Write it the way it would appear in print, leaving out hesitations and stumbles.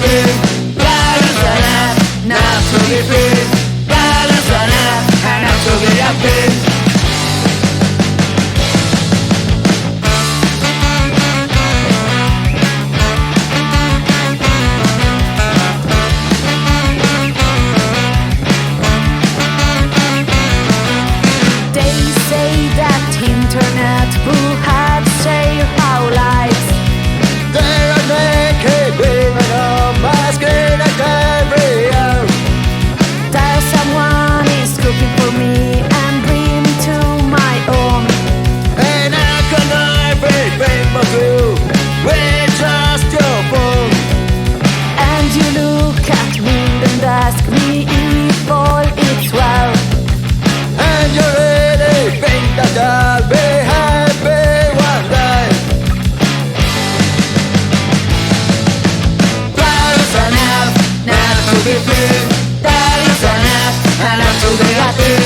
free. Balance enough not to be free. Balance enough not to be happy. Internet who had saved our lives. There are naked women on my screen at every hour. There someone is cooking for me and bring to my own. And I can everything but you with just your phone. And you look at me and ask me if all is well. And you really think that I'll be happy one day. That is enough not to be free. That is enough not to be happy.